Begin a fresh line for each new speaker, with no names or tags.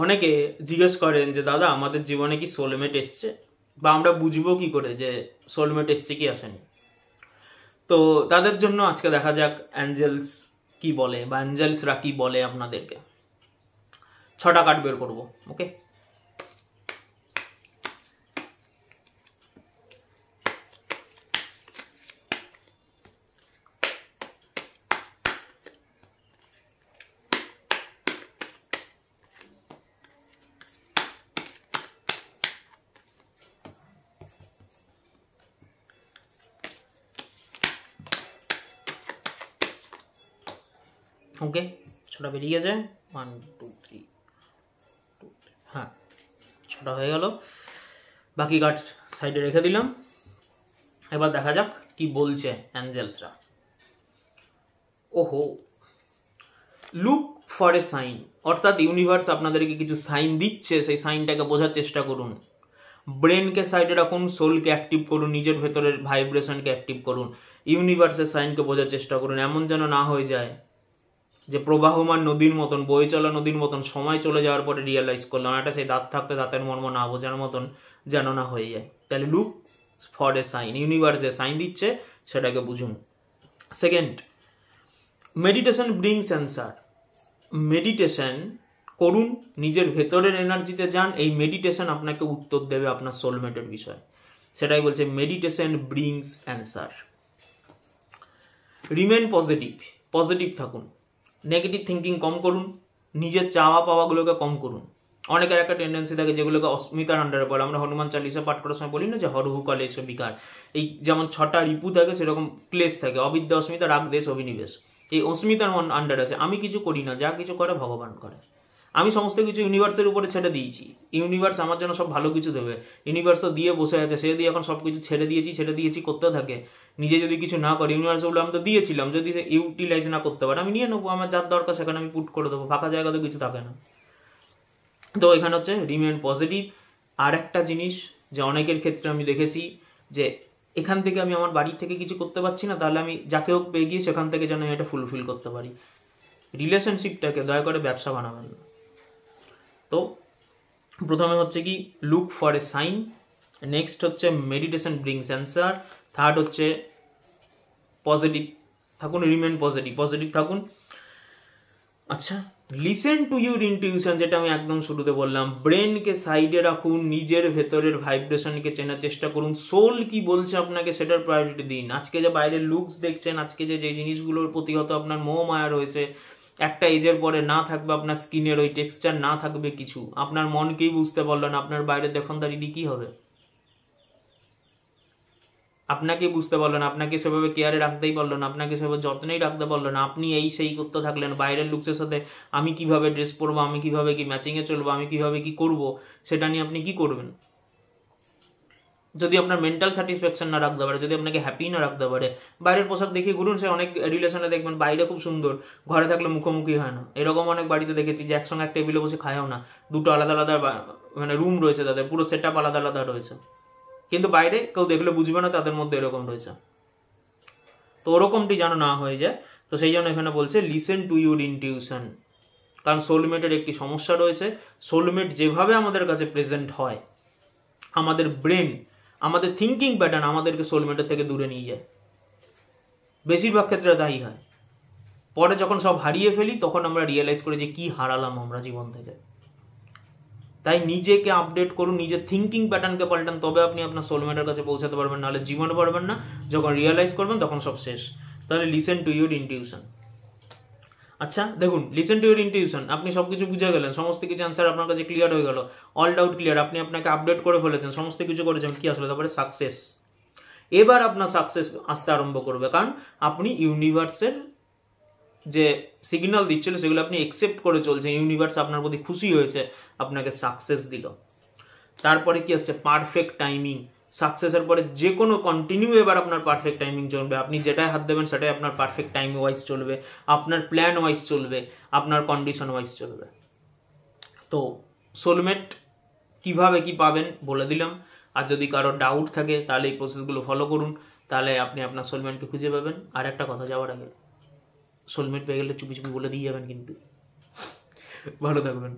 অনেকে জিজ্ঞেস করেন যে দাদা আমাদের জীবনে কি সোলমেট এসছে, বা আমরা বুঝবো কি করে যে সোলমেট এসছে কি আসেনি। তো তাদের জন্য আজকে দেখা যাক অ্যাঞ্জেলস কি বলে বা অ্যাঞ্জেলসরা কি বলে আপনাদেরকে। 6টা কার্ড বের করবো। ওকে, ওকে 6টা বেরিয়ে গেছে। 1 2 3, হ্যাঁ 6টা হয়ে গেল। বাকি কার্ড সাইডে রেখে দিলাম। এবার দেখা যাক কি বলছে অ্যাঞ্জেলসরা। ওহো, লুক ফর এ সাইন, অর্থাৎ ইউনিভার্স আপনাদেরকে কিছু সাইন দিচ্ছে, সেই সাইনটাকে বোঝার চেষ্টা করুন। ব্রেনকে সাইডে রাখুন, সোলকে অ্যাক্টিভ করুন, নিজের ভেতরের ভাইব্রেশনকে অ্যাক্টিভ করুন, ইউনিভার্সের সাইনকে বোঝার চেষ্টা করুন। এমন যেন না হয়ে যায় যে প্রবাহমান নদীর মতন, বয়ে চলা নদীর মতন সময় চলে যাওয়ার পরে রিয়েলাইজ করলাম, এটা সেই দাঁত থাকতে দাঁতের মর্ম না বোঝার মতন যেন না হয়ে যায়। তাহলে look for a sign, universe যে সাইন দিচ্ছে সেটাকে বুঝুন। Second, meditation brings answer. Meditation করুন, নিজের ভেতরের এনার্জিতে যান, এই মেডিটেশন আপনাকে উত্তর দেবে আপনার সোলমেটের বিষয়। সেটাই বলছে meditation brings answer. Remain positive, positive থাকুন, নেগেটিভ থিঙ্কিং কম করুন, নিজের চাওয়া পাওয়াগুলোকে কম করুন। অনেকের একটা টেন্ডেন্সি থাকে যেগুলোকে অস্মিতার আন্ডারে পড়ে। আমরা হনুমান চালিসা পাঠ করার সময় বলি না যে হরহু কলেশ বিকার, এই যেমন 6টা রিপু থাকে সেরকম ক্লেশ থাকে, অবিদ্যা, অস্মিতা, রাগ, দেশ, অভিনিবেশ। এই অস্মিতার মন আন্ডার আছে, আমি কিছু করি না, যা কিছু করে ভগবান করে, আমি সমস্ত কিছু ইউনিভার্সের উপরে ছেড়ে দিয়েছি, ইউনিভার্স আমার জন্য সব ভালো কিছু দেবে। ইউনিভার্স তো দিয়ে বসে আছে, সে দিয়ে এখন সব কিছু ছেড়ে দিয়েছি করতে থাকে। নিজে যদি কিছু না করে, ইউনিভার্স বলে আমি তো দিয়েছিলাম, যদি সে ইউটিলাইজ না করতে পারে আমি নিয়ে নেবো, আমার যার দরকার সেখানে আমি পুট করে দেবো, ফাঁকা জায়গা তো কিছু থাকে না। তো এখানে হচ্ছে রিমেন পজিটিভ। আর একটা জিনিস যে অনেকের ক্ষেত্রে আমি দেখেছি যে এখান থেকে আমি আমার বাড়ি থেকে কিছু করতে পারছি না, তাহলে আমি যাকে হোক পেয়ে গিয়ে সেখান থেকে যেন এটা ফুলফিল করতে পারি। রিলেশনশিপটাকে দয়া করে ব্যবসা বানাবেন না। তো প্রথমে হচ্ছে কি look for a sign, next হচ্ছে মেডিটেশন ব্রিংস অ্যান্সার, থার্ড হচ্ছে পজিটিভ থাকুন, রিমেন পজিটিভ, পজিটিভ থাকুন। আচ্ছা, লিসেন টু ইউর ইনটিউশন, যেটা আমি একদম শুরুতে বললাম, ব্রেনকে সাইডে রাখুন, নিজের ভেতরের ভাইব্রেশনকে চেনার চেষ্টা করুন, সোল কি বলছে আপনাকে সেটার প্রায়োরিটি দিন। আজকে যে বাইরের লুকস দেখছেন, আজকে যে জিনিসগুলোর প্রতি হয়তো আপনার মোহ মায়া রয়েছে, একটা এজের পরে না থাকবে আপনার স্কিনের ওই টেক্সচার, না থাকবে কিছু, আপনার মনকেই বুঝতে পারলেন, আপনার বাইরে দেখুন দাঁড়িয়ে কি হবে, আপনাকে বুঝতে পারলো না, আপনাকে সেভাবে কেয়ারে রাখতেই পারলো না, আপনাকে সেভাবে যত্নেই রাখতে পারলো না, আপনি এই সেই করতে থাকলেন। বাইরের লুকসের সাথে আমি কিভাবে ড্রেস পরবো, আমি কিভাবে কি ম্যাচিংয়ে চলবো, আমি কিভাবে কি করব, সেটা নিয়ে আপনি কি করবেন? যদি আপনার মেন্টাল স্যাটিসফ্যাকশন না রাখতে পারে, যদি আপনাকে হ্যাপি না রাখতে পারে, বাইরের পোশাক দেখে ঘুরুন। সে অনেক রিলেশনে দেখবেন বাইরে খুব সুন্দর, ঘরে থাকলে মুখোমুখি হয় না। এরকম অনেক বাড়িতে দেখেছি যে একসঙ্গে এক টেবিলে বসে খায়ও না, দুটো আলাদা আলাদা মানে রুম রয়েছে তাদের, পুরো সেট আপ আলাদা আলাদা রয়েছে, কিন্তু বাইরে কেউ দেখলে বুঝবে না তাদের মধ্যে এরকম রয়েছে। তো ওরকমটি যেন না হয়ে যায়। তো সেই জন্য এখানে বলছে লিসেন টু ইউর ইনটিউশন, কারণ সোলমেটের একটি সমস্যা রয়েছে। সোলমেট যেভাবে আমাদের কাছে প্রেজেন্ট হয়, আমাদের ব্রেন, আমাদের থিঙ্কিং প্যাটার্ন আমাদেরকে সোলমেটের থেকে দূরে নিয়ে যায়, বেশিরভাগ ক্ষেত্রে তাই হয়। পরে যখন সব হারিয়ে ফেলি তখন আমরা রিয়েলাইজ করি যে কি হারালাম আমরা জীবন থেকে। তাই নিজেকে আপডেট করুন, নিজের থিঙ্কিং প্যাটার্নকে পাল্টান, তবে আপনি আপনার সোলমেটের কাছে পৌঁছাতে পারবেন, নাহলে জীবনে পারবেন না। যখন রিয়েলাইজ করবেন তখন সব শেষ। তাহলে লিসেন টু ইউর ইনটিউশন। আচ্ছা দেখুন, লিসেন টু ইউর ইনটিউশন, আপনি সবকিছু বুঝে গেলেন, সমস্ত কিছু অ্যান্সার আপনার কাছে ক্লিয়ার হয়ে গেল, অল ডাউট ক্লিয়ার, আপনি আপনাকে আপডেট করে ফেলেছেন, সমস্ত কিছু করেছেন, কি আসলে তারপরে সাকসেস। এবার আপনার সাকসেস আসতে আরম্ভ করবে, কারণ আপনি ইউনিভার্সের যে সিগন্যাল দিচ্ছিল সেগুলো আপনি একসেপ্ট করে চলছেন, ইউনিভার্স আপনার প্রতি খুশি হয়েছে, আপনাকে সাকসেস দিল। তারপরে কি আসছে? Perfect timing. সাকসেসের পরে যে কোনো কন্টিনিউ এবার আপনার পারফেক্ট টাইমিং চলবে, আপনি যেটাই হাত দেবেন সেটাই আপনার পারফেক্ট টাইম ওয়াইজ চলবে, আপনার প্ল্যান ওয়াইজ চলবে, আপনার কন্ডিশন ওয়াইজ চলবে। তো সোলমেট কিভাবে কি পাবেন বলে দিলাম। আর যদি কারো ডাউট থাকে তাহলে এই প্রসেসগুলো ফলো করুন, তাহলে আপনি আপনার সোলমেটকে খুঁজে পাবেন। আর একটা কথা যাওয়ার আগে, সোলমেট পেয়ে গেলে চুপি চুপি বলে দিয়ে যাবেন কিন্তু। ভালো থাকবেন।